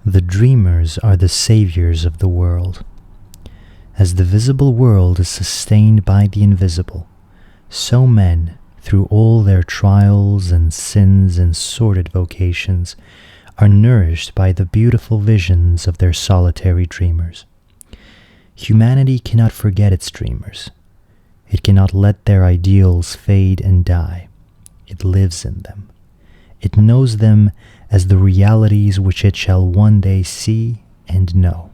The dreamers are the saviors of the world. As the visible world is sustained by the invisible, so men, through all their trials and sins and sordid vocations, are nourished by the beautiful visions of their solitary dreamers. Humanity cannot forget its dreamers. It cannot let their ideals fade and die. It lives in them. It knows them as the realities which it shall one day see and know.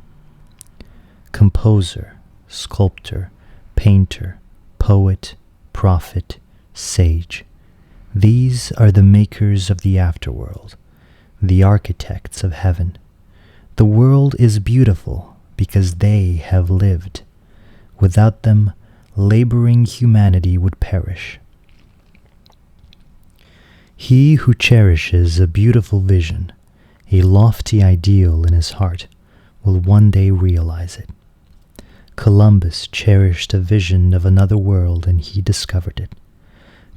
Composer, sculptor, painter, poet, prophet, sage. These are the makers of the afterworld, the architects of heaven. The world is beautiful because they have lived. Without them, laboring humanity would perish. He who cherishes a beautiful vision, a lofty ideal in his heart, will one day realize it. Columbus cherished a vision of another world and he discovered it.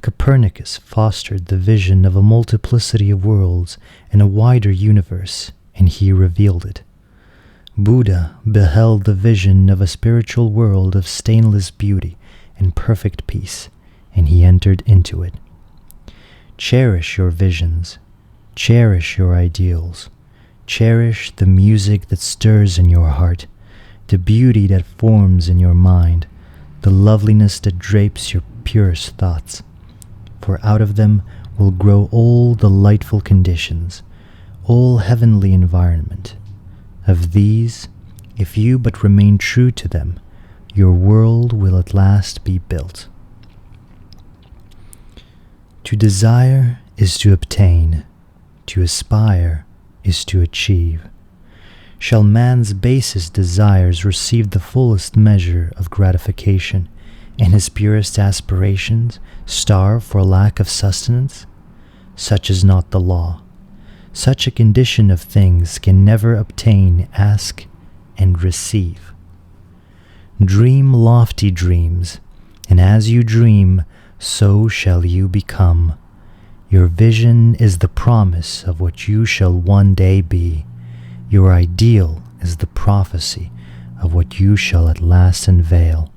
Copernicus fostered the vision of a multiplicity of worlds and a wider universe, and he revealed it. Buddha beheld the vision of a spiritual world of stainless beauty and perfect peace, and he entered into it. Cherish your visions, cherish your ideals, cherish the music that stirs in your heart, the beauty that forms in your mind, the loveliness that drapes your purest thoughts. For out of them will grow all delightful conditions, all heavenly environment. Of these, if you but remain true to them, your world will at last be built. To desire is to obtain, to aspire is to achieve. Shall man's basest desires receive the fullest measure of gratification, and his purest aspirations starve for lack of sustenance? Such is not the law. Such a condition of things can never obtain, ask, and receive. Dream lofty dreams, and as you dream, so shall you become. Your vision is the promise of what you shall one day be. Your ideal is the prophecy of what you shall at last unveil.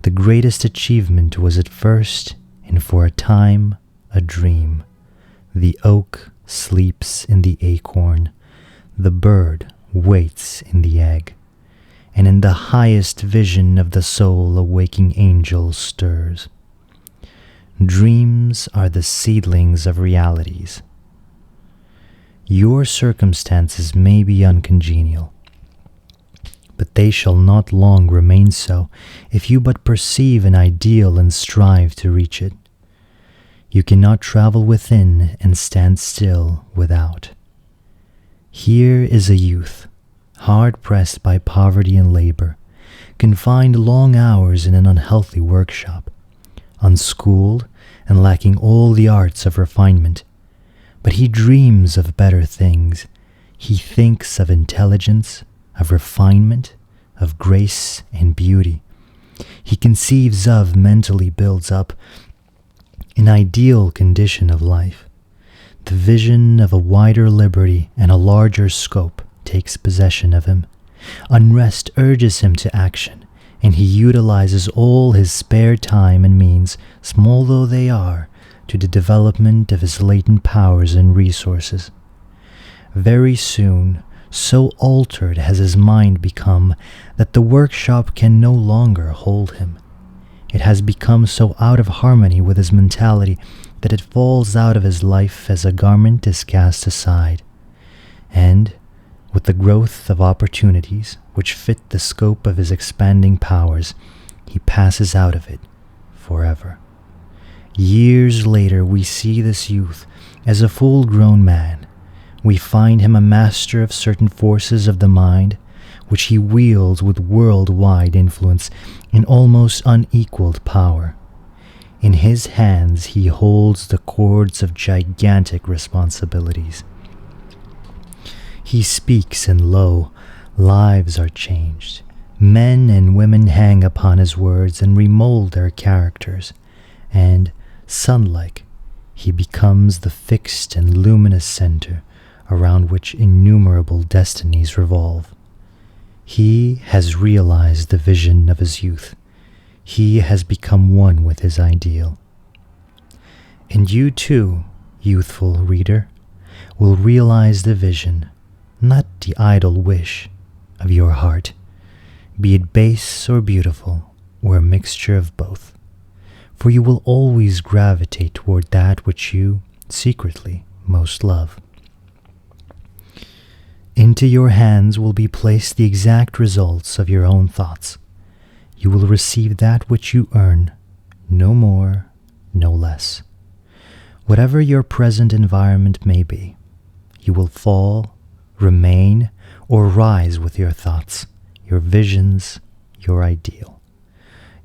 The greatest achievement was at first, and for a time, a dream. The oak sleeps in the acorn, the bird waits in the egg, and in the highest vision of the soul a waking angel stirs. Dreams are the seedlings of realities. Your circumstances may be uncongenial, but they shall not long remain so if you but perceive an ideal and strive to reach it. You cannot travel within and stand still without. Here is a youth, hard pressed by poverty and labor, confined long hours in an unhealthy workshop, unschooled and lacking all the arts of refinement. But he dreams of better things. He thinks of intelligence, of refinement, of grace and beauty. He conceives of, mentally builds up, an ideal condition of life. The vision of a wider liberty and a larger scope takes possession of him. Unrest urges him to action, and he utilizes all his spare time and means, small though they are, to the development of his latent powers and resources. Very soon, so altered has his mind become that the workshop can no longer hold him. It has become so out of harmony with his mentality that it falls out of his life as a garment is cast aside. And, with the growth of opportunities which fit the scope of his expanding powers, he passes out of it forever. Years later, we see this youth as a full-grown man. We find him a master of certain forces of the mind, which he wields with worldwide influence in almost unequaled power. In his hands he holds the cords of gigantic responsibilities. He speaks, and lo, lives are changed. Men and women hang upon his words and remold their characters, and, sun-like, he becomes the fixed and luminous center around which innumerable destinies revolve. He has realized the vision of his youth. He has become one with his ideal. And you too, youthful reader, will realize the vision, not the idle wish, of your heart, be it base or beautiful, or a mixture of both. For you will always gravitate toward that which you, secretly, most love. Into your hands will be placed the exact results of your own thoughts. You will receive that which you earn, no more, no less. Whatever your present environment may be, you will fall, remain, or rise with your thoughts, your visions, your ideal.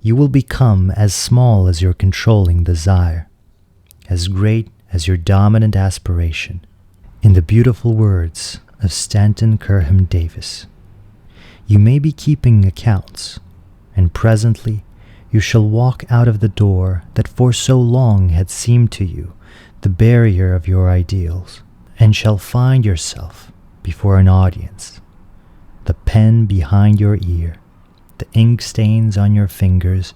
You will become as small as your controlling desire, as great as your dominant aspiration. In the beautiful words of Stanton Kerham Davis, you may be keeping accounts, and presently you shall walk out of the door that for so long had seemed to you the barrier of your ideals, and shall find yourself before an audience, the pen behind your ear, the ink stains on your fingers,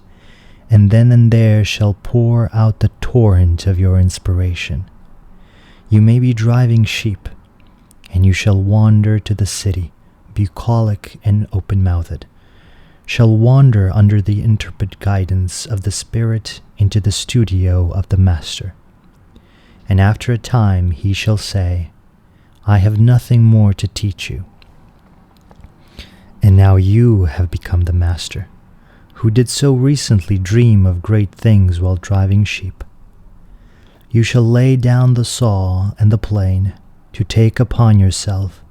and then and there shall pour out the torrent of your inspiration. You may be driving sheep, and you shall wander to the city, bucolic and open-mouthed, shall wander under the intrepid guidance of the Spirit into the studio of the Master. And after a time he shall say, I have nothing more to teach you. And now you have become the Master, who did so recently dream of great things while driving sheep. You shall lay down the saw and the plane to take upon yourself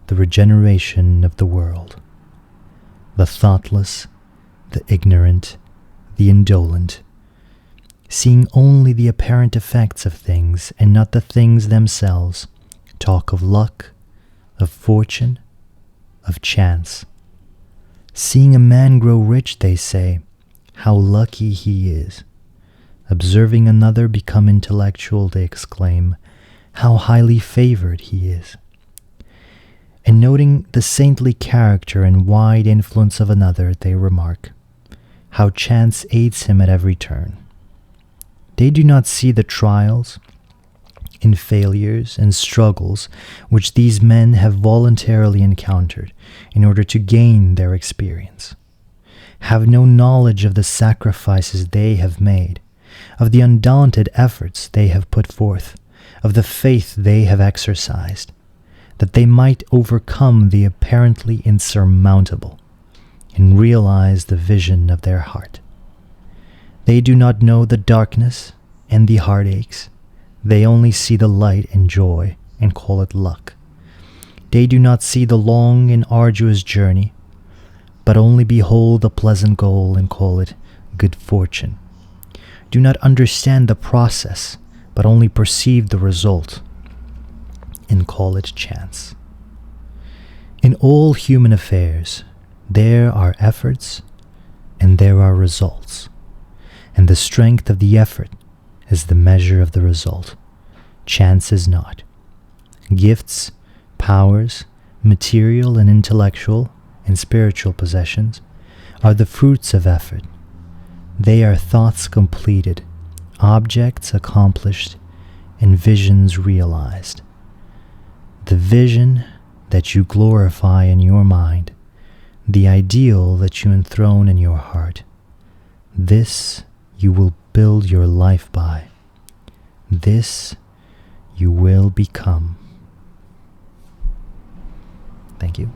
the regeneration of the world. The thoughtless, the ignorant, the indolent, seeing only the apparent effects of things and not the things themselves, talk of luck, of fortune, of chance. Seeing a man grow rich, they say, how lucky he is. Observing another become intellectual, they exclaim, how highly favored he is. And noting the saintly character and wide influence of another, they remark, how chance aids him at every turn. They do not see the trials, and failures, and struggles which these men have voluntarily encountered in order to gain their experience, have no knowledge of the sacrifices they have made, of the undaunted efforts they have put forth, of the faith they have exercised, that they might overcome the apparently insurmountable and realize the vision of their heart. They do not know the darkness and the heartaches. They only see the light and joy and call it luck. They do not see the long and arduous journey, but only behold the pleasant goal and call it good fortune. Do not understand the process, but only perceive the result and call it chance. In all human affairs, there are efforts and there are results, and the strength of the effort is the measure of the result. Chance is not. Gifts, powers, material and intellectual and spiritual possessions are the fruits of effort. They are thoughts completed, objects accomplished, and visions realized. The vision that you glorify in your mind, the ideal that you enthrone in your heart, this you will build your life by. This you will become. Thank you.